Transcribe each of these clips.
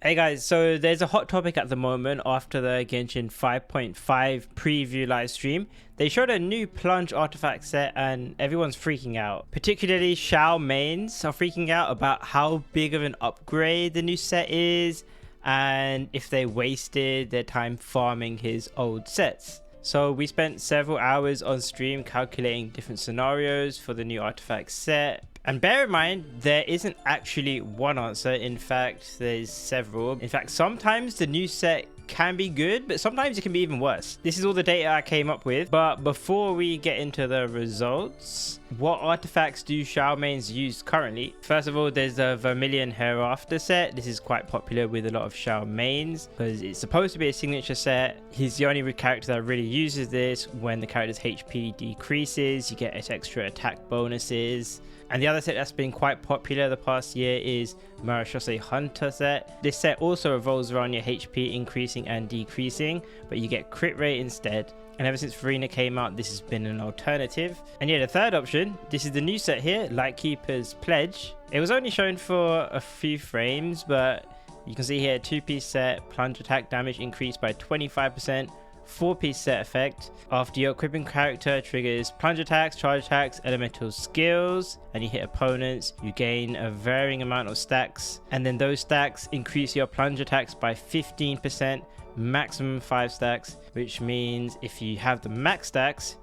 Hey guys, so there's a hot topic at the moment after the Genshin 5.5 preview live stream. They showed a new plunge artifact set and everyone's freaking out. Particularly Xiao mains are freaking out about how big of an upgrade the new set is and if they wasted their time farming his old sets. So we spent several hours on stream calculating different scenarios for the new artifact set. And bear in mind, there isn't actually one answer. In fact, there's several. In fact, sometimes the new set can be good, but sometimes it can be even worse. This is all the data I came up with. But before we get into the results, what artifacts do Xiao mains use currently? First of all, there's the Vermillion Hereafter set. This is quite popular with a lot of Xiao mains because it's supposed to be a signature set. He's the only character that really uses this. When the character's HP decreases, you get its extra attack bonuses. And the other set that's been quite popular the past year is Marechaussee Hunter set. This set also revolves around your HP increasing and decreasing, but you get crit rate instead. And ever since Farina came out, this has been an alternative. And yeah, the third option, this is the new set here, Lightkeeper's Pledge. It was only shown for a few frames, but you can see here, 2-piece set, plunge attack damage increased by 25%. 4-piece set effect. After your equipping character triggers plunge attacks, charge attacks, elemental skills, and you hit opponents, you gain a varying amount of stacks, and then those stacks increase your plunge attacks by 15%, maximum 5 stacks, which means if you have the max stacks,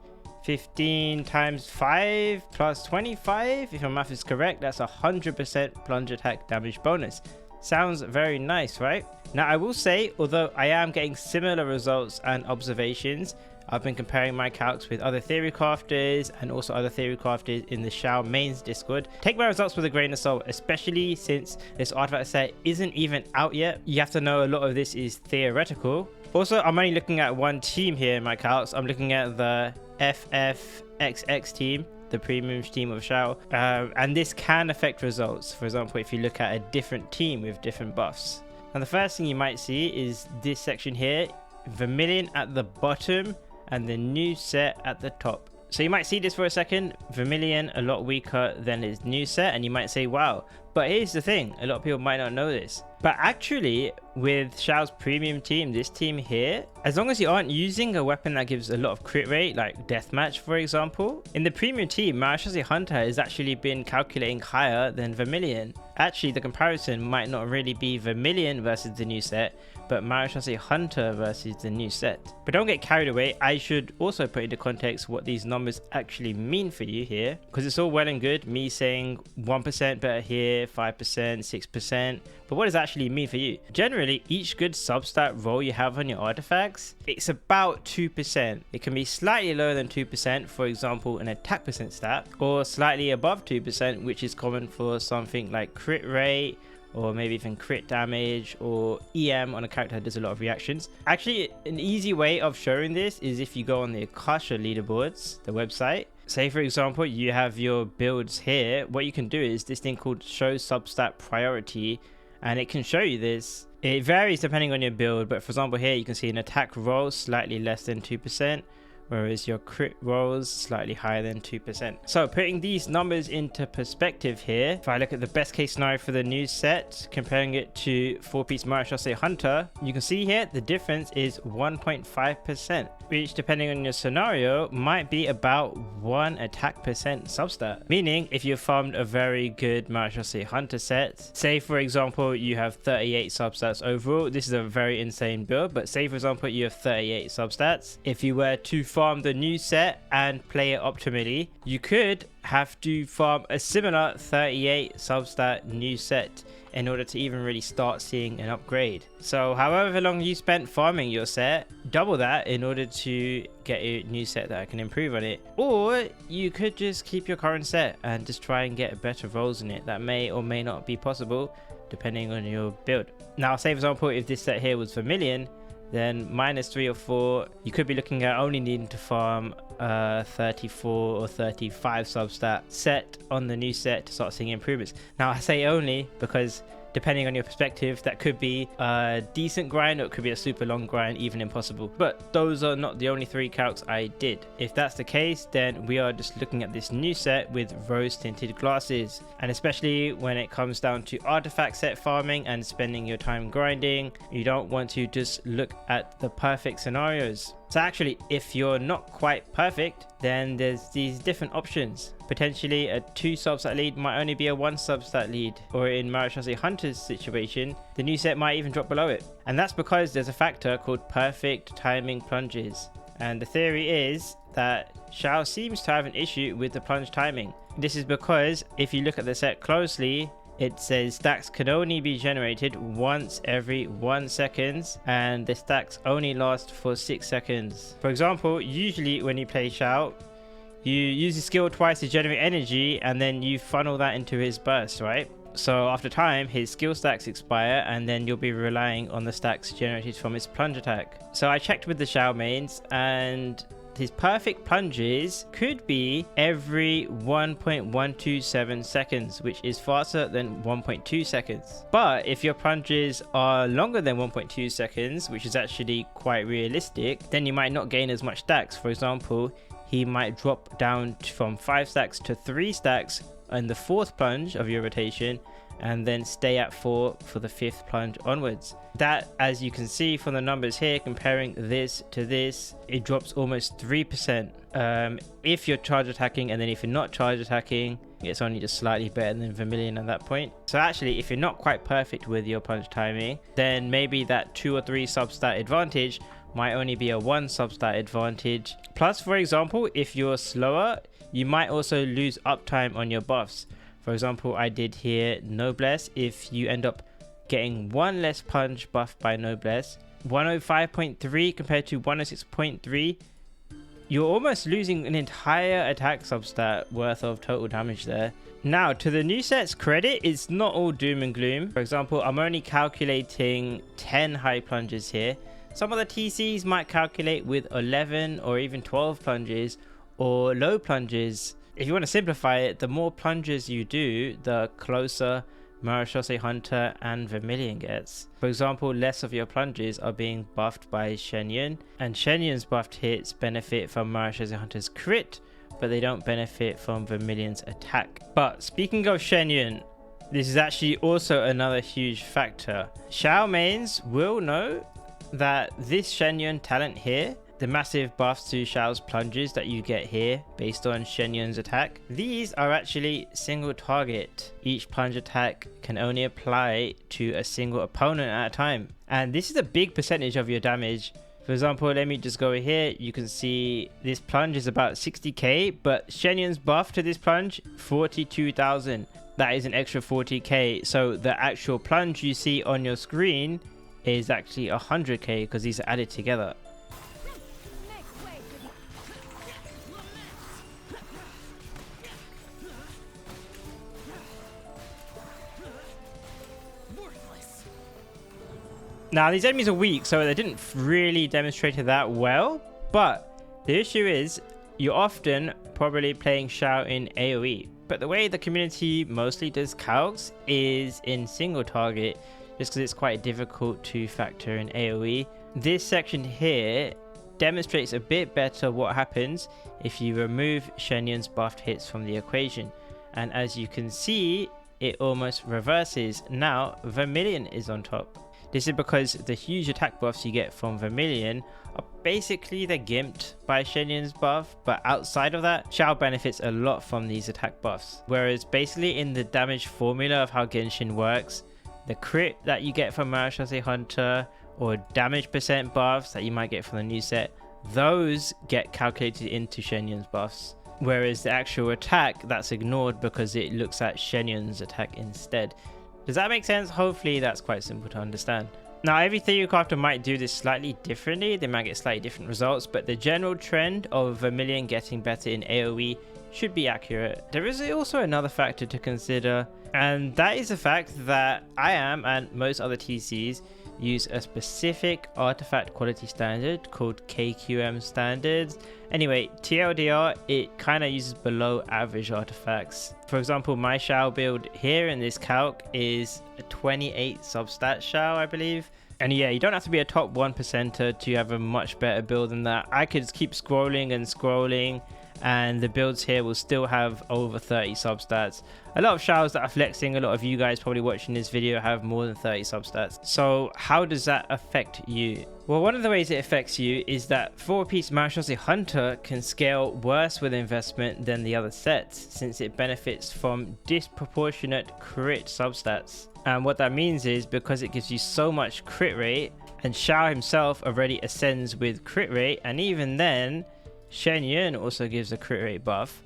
15 times 5 plus 25, if your math is correct, that's 100% plunge attack damage bonus. Sounds very nice, right? Now I will say, although I am getting similar results and observations, I've been comparing my calcs with other theory crafters and also other theory crafters in the Xiao mains Discord. Take my results with a grain of salt, especially since this artifact set isn't even out yet. You have to know a lot of this is theoretical. Also, I'm only looking at one team here in my calcs. I'm looking at the FFXX team, the premium team of Xiao, and this can affect results. For example, if you look at a different team with different buffs. And the first thing you might see is this section here, Vermillion at the bottom and the new set at the top. So you might see this for a second, Vermillion a lot weaker than his new set, and you might say, wow. But here's the thing, a lot of people might not know this. But actually, with Xiao's premium team, this team here, as long as you aren't using a weapon that gives a lot of crit rate, like Deathmatch, for example, in the premium team, Marechaussee Hunter has actually been calculating higher than Vermillion. Actually, the comparison might not really be Vermillion versus the new set, but Marechaussee Hunter versus the new set. But don't get carried away. I should also put into context what these numbers actually mean for you here, because it's all well and good me saying 1% better here, 5%, 6%, but what does that actually mean for you? Generally, each good substat roll you have on your artifacts, it's about 2%. It can be slightly lower than 2%, for example an attack percent stat, or slightly above 2%, which is common for something like crit rate, or maybe even crit damage, or EM on a character that does a lot of reactions. Actually, an easy way of showing this is if you go on the Akasha leaderboards, the website. Say for example, you have your builds here. What you can do is this thing called show substat priority, and it can show you this. It varies depending on your build, but for example here you can see an attack roll slightly less than 2%, whereas your crit rolls slightly higher than 2%. So putting these numbers into perspective here, if I look at the best case scenario for the new set, comparing it to 4-piece Marechaussee Hunter, you can see here the difference is 1.5%, which depending on your scenario might be about 1 attack percent substat. Meaning if you farmed a very good Marechaussee Hunter set, say for example you have 38 substats overall, this is a very insane build, but say for example you have 38 substats, if you were to farm the new set and play it optimally, you could have to farm a similar 38 substat new set in order to even really start seeing an upgrade. So however long you spent farming your set, double that in order to get a new set that can improve on it. Or you could just keep your current set and just try and get better rolls in it. That may or may not be possible depending on your build. Now say for example if this set here was Vermillion, then -3 or 4, you could be looking at only needing to farm 34 or 35 substat set on the new set to start seeing improvements. Now I say only because Depending on your perspective, that could be a decent grind or it could be a super long grind, even impossible. But those are not the only 3 calcs I did. If that's the case, then we are just looking at this new set with rose tinted glasses. And especially when it comes down to artifact set farming and spending your time grinding, you don't want to just look at the perfect scenarios. So actually, if you're not quite perfect, then there's these different options. Potentially a 2 substat lead might only be a 1 substat lead, or in Marechaussee Hunter's situation, the new set might even drop below it. And that's because there's a factor called perfect timing plunges. And the theory is that Xiao seems to have an issue with the plunge timing. This is because if you look at the set closely, it says stacks can only be generated once every 1 second, and the stacks only last for 6 seconds. For example, usually when you play Xiao, you use his skill twice to generate energy and then you funnel that into his burst, right? So after time, his skill stacks expire and then you'll be relying on the stacks generated from his plunge attack. So I checked with the Xiao mains, and his perfect plunges could be every 1.127 seconds, which is faster than 1.2 seconds. But if your plunges are longer than 1.2 seconds, which is actually quite realistic, then you might not gain as much stacks. For example, he might drop down from 5 stacks to 3 stacks in the 4th plunge of your rotation, and then stay at 4 for the 5th plunge onwards. That, as you can see from the numbers here, comparing this to this, it drops almost 3% if you're charge attacking, and then if you're not charge attacking, it's only just slightly better than Vermillion at that point. So actually, if you're not quite perfect with your plunge timing, then maybe that 2 or 3 substat advantage might only be a 1 substat advantage. Plus, for example, if you're slower, you might also lose uptime on your buffs. For example, I did here Noblesse. If you end up getting 1 less punch buff by Noblesse, 105.3 compared to 106.3, you're almost losing an entire attack substat worth of total damage there. Now, to the new set's credit, it's not all doom and gloom. For example, I'm only calculating 10 high plunges here. Some of the TCs might calculate with 11 or even 12 plunges or low plunges. If you want to simplify it, the more plunges you do, the closer Marechaussee Hunter and Vermillion gets. For example, less of your plunges are being buffed by Xianyun, and Xianyun's buffed hits benefit from Marechaussee Hunter's crit, but they don't benefit from Vermillion's attack. But speaking of Xianyun, this is actually also another huge factor. Xiao mains will know that this Xianyun talent here, the massive buffs to Xiao's plunges that you get here based on Xianyun's attack, these are actually single target. Each plunge attack can only apply to a single opponent at a time, and this is a big percentage of your damage. For example, let me just go here. You can see this plunge is about 60k, but Xianyun's buff to this plunge, 42,000. That is an extra 40k. So the actual plunge you see on your screen is actually 100k because these are added together. Now, these enemies are weak, so they didn't really demonstrate it that well, but the issue is you're often probably playing Xiao in AoE, but the way the community mostly does calcs is in single target, just because it's quite difficult to factor in AoE. This section here demonstrates a bit better what happens if you remove Xianyun's buffed hits from the equation, and as you can see, it almost reverses. Now Vermillion is on top. This is because the huge attack buffs you get from Vermillion are basically they're gimped by Xianyun's buff, but outside of that, Xiao benefits a lot from these attack buffs. Whereas basically in the damage formula of how Genshin works, the crit that you get from Marechaussee Hunter or damage percent buffs that you might get from the new set, those get calculated into Xianyun's buffs. Whereas the actual attack, that's ignored because it looks at Xianyun's attack instead. Does that make sense? Hopefully that's quite simple to understand. Now, every theory crafter might do this slightly differently. They might get slightly different results, but the general trend of Vermillion getting better in AoE should be accurate. There is also another factor to consider, and that is the fact that I am and most other TCs use a specific artifact quality standard called KQM standards. Anyway, TLDR, it kind of uses below average artifacts. For example, my Xiao build here in this calc is a 28 substat Xiao, I believe. And yeah, you don't have to be a top 1%er to have a much better build than that. I could just keep scrolling and scrolling, and the builds here will still have over 30 substats. A lot of Xiaos that are flexing, a lot of you guys probably watching this video have more than 30 substats. So how does that affect you? Well, one of the ways it affects you is that 4-piece Marechaussee Hunter can scale worse with investment than the other sets, since it benefits from disproportionate crit substats. And what that means is, because it gives you so much crit rate, and Xiao himself already ascends with crit rate, and even then Xianyun also gives a crit rate buff,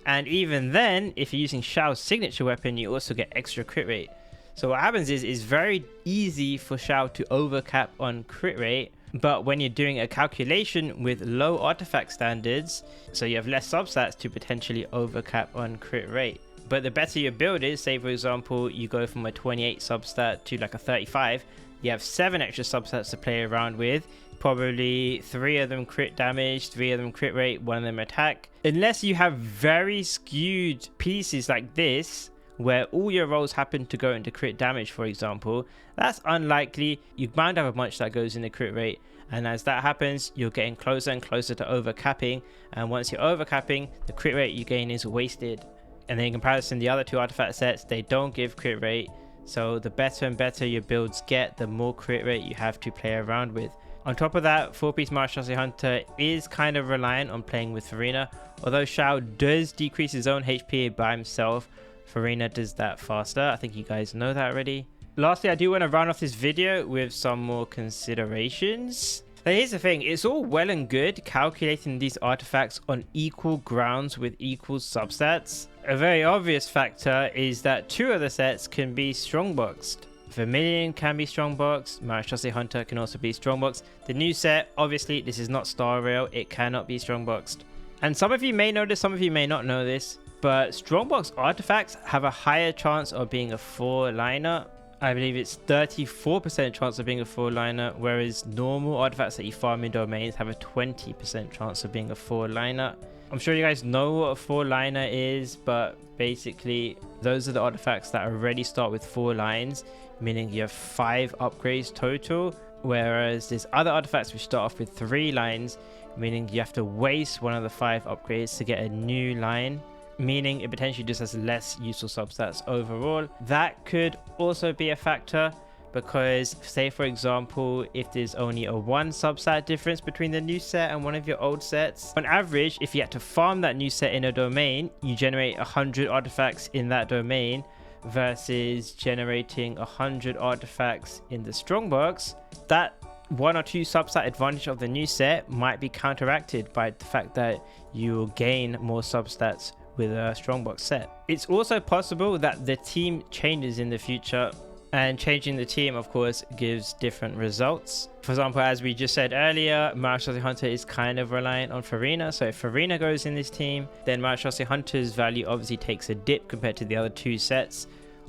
and even then if you're using Xiao's signature weapon, you also get extra crit rate. So what happens is it's very easy for Xiao to overcap on crit rate, but when you're doing a calculation with low artifact standards, so you have less substats to potentially overcap on crit rate. But the better your build is, say for example you go from a 28 substat to like a 35, you have 7 extra substats to play around with, probably 3 of them crit damage, 3 of them crit rate, 1 of them attack. Unless you have very skewed pieces like this, where all your rolls happen to go into crit damage, for example, that's unlikely. You're bound to have a bunch that goes into crit rate, and as that happens, you're getting closer and closer to overcapping, and once you're overcapping, the crit rate you gain is wasted. And then in comparison, the other 2 artifact sets, they don't give crit rate, so the better and better your builds get, the more crit rate you have to play around with. On top of that, 4-piece Marechaussee Hunter is kind of reliant on playing with Farina. Although Xiao does decrease his own HP by himself, Farina does that faster. I think you guys know that already. Lastly, I do want to round off this video with some more considerations. Now here's the thing, it's all well and good calculating these artifacts on equal grounds with equal substats. A very obvious factor is that 2 of the sets can be strongboxed. Vermillion can be strongboxed, Marechaussee Hunter can also be strongboxed. The new set, obviously this is not Star Rail, it cannot be strongboxed. And some of you may know this, some of you may not know this, but strongbox artifacts have a higher chance of being a 4-liner. I believe it's 34% chance of being a 4-liner, whereas normal artifacts that you farm in domains have a 20% chance of being a 4-liner. I'm sure you guys know what a 4-liner is, but basically those are the artifacts that already start with 4 lines, meaning you have 5 upgrades total, whereas there's other artifacts which start off with 3 lines, meaning you have to waste one of the 5 upgrades to get a new line, meaning it potentially just has less useful substats overall. That could also be a factor, because say for example if there's only a 1 substat difference between the new set and one of your old sets, on average if you had to farm that new set in a domain, you generate 100 artifacts in that domain versus generating 100 artifacts in the strongbox. That 1 or 2 substat advantage of the new set might be counteracted by the fact that you will gain more substats with a strongbox set. It's also possible that the team changes in the future, and changing the team of course gives different results. For example, as we just said earlier, Marechaussee Hunter is kind of reliant on Farina, so if Farina goes in this team, then Marechaussee Hunter's value obviously takes a dip compared to the other 2 sets.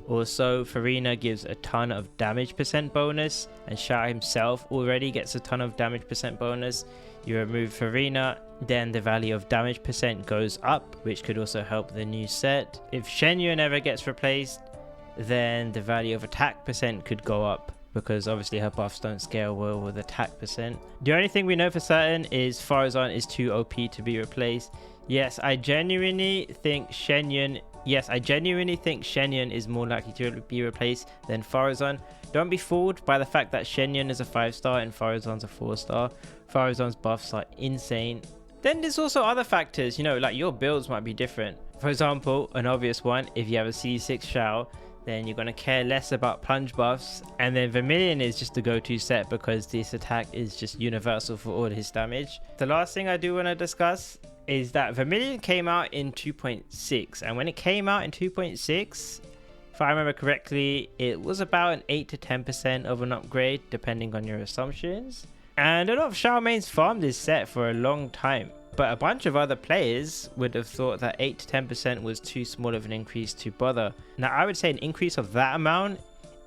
Also, Farina gives a ton of damage percent bonus, and Xiao himself already gets a ton of damage percent bonus. You remove Farina, then the value of damage percent goes up, which could also help the new set. If Xianyun ever gets replaced, then the value of attack percent could go up, because obviously her buffs don't scale well with attack percent. The only thing we know for certain is Farazan is too OP to be replaced. Yes, I genuinely think Xianyun is more likely to be replaced than Farazan. Don't be fooled by the fact that Xianyun is a 5-star and Farazan's a 4-star. Farazan's buffs are insane. Then there's also other factors, you know, like your builds might be different. For example, an obvious one, if you have a C6 Xiao, then you're going to care less about plunge buffs, and then Vermillion is just the go-to set because this attack is just universal for all his damage. The last thing I do want to discuss is that Vermillion came out in 2.6, and when it came out in 2.6, if I remember correctly, it was about an 8 to 10% of an upgrade depending on your assumptions. And a lot of Xiao mains farmed this set for a long time. but a bunch of other players would have thought that 8 to 10% was too small of an increase to bother. Now, I would say an increase of that amount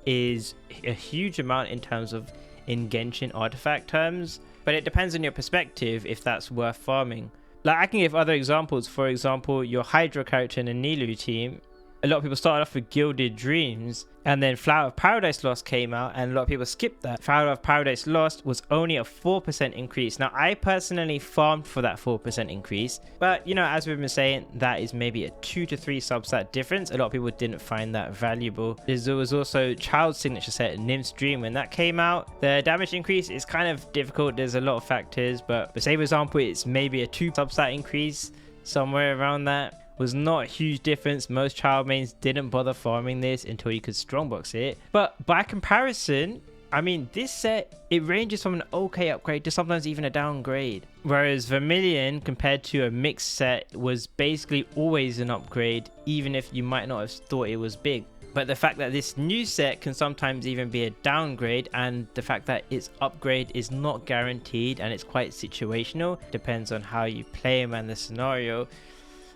is a huge amount in terms of in Genshin artifact terms, but it depends on your perspective if that's worth farming. Like, I can give other examples. For example, your Hydra character in a Nilou team, a lot of people started off with Gilded Dreams, and then Flower of Paradise Lost came out, and a lot of people skipped that. Flower of Paradise Lost was only a 4% increase. Now, I personally farmed for that 4% increase, but you know, as we've been saying, that is maybe a 2 to 3 substat difference. A lot of people didn't find that valuable. There was also Child Signature set, Nymph's Dream. When that came out, the damage increase is kind of difficult. There's a lot of factors, but say for example, it's maybe a 2 substat increase, somewhere around that. Was not a huge difference. Most child mains didn't bother farming this until you could strongbox it. But by comparison, I mean, this set, it ranges from an okay upgrade to sometimes even a downgrade. Whereas Vermillion, compared to a mixed set, was basically always an upgrade, even if you might not have thought it was big. But the fact that this new set can sometimes even be a downgrade, and the fact that its upgrade is not guaranteed and it's quite situational, depends on how you play him and the scenario.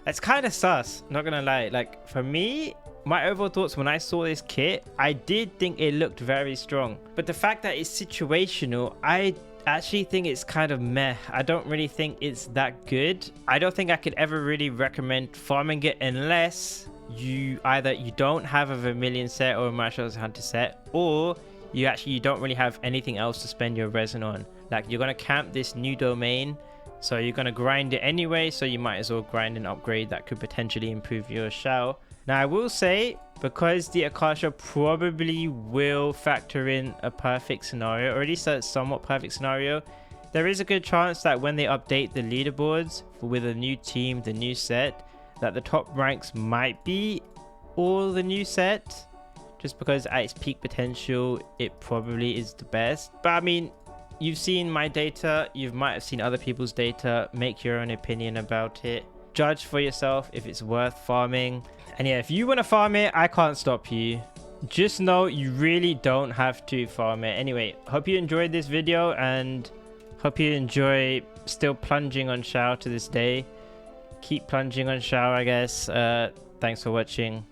It's kind of sus, not gonna lie. Like, for me, my overall thoughts when I saw this kit, I did think it looked very strong. But the fact that it's situational, I actually think it's kind of meh. I don't really think it's that good. I don't think I could ever really recommend farming it unless you don't have a Vermillion set or a Marechaussee Hunter set, or you don't really have anything else to spend your resin on. Like, you're gonna camp this new domain, so you're going to grind it anyway, so you might as well grind an upgrade that could potentially improve your Xiao. Now, I will say, because the Akasha probably will factor in a perfect scenario, or at least a somewhat perfect scenario, there is a good chance that when they update the leaderboards with a new team, the new set, that the top ranks might be all the new set, just because at its peak potential, it probably is the best. But I mean, you've seen my data, you might have seen other people's data, make your own opinion about it, judge for yourself if it's worth farming. And yeah, if you want to farm it, I can't stop you. Just know you really don't have to farm it. Anyway, hope you enjoyed this video, and hope you enjoy still plunging on Xiao to this day. Keep plunging on Xiao, I guess. Thanks for watching.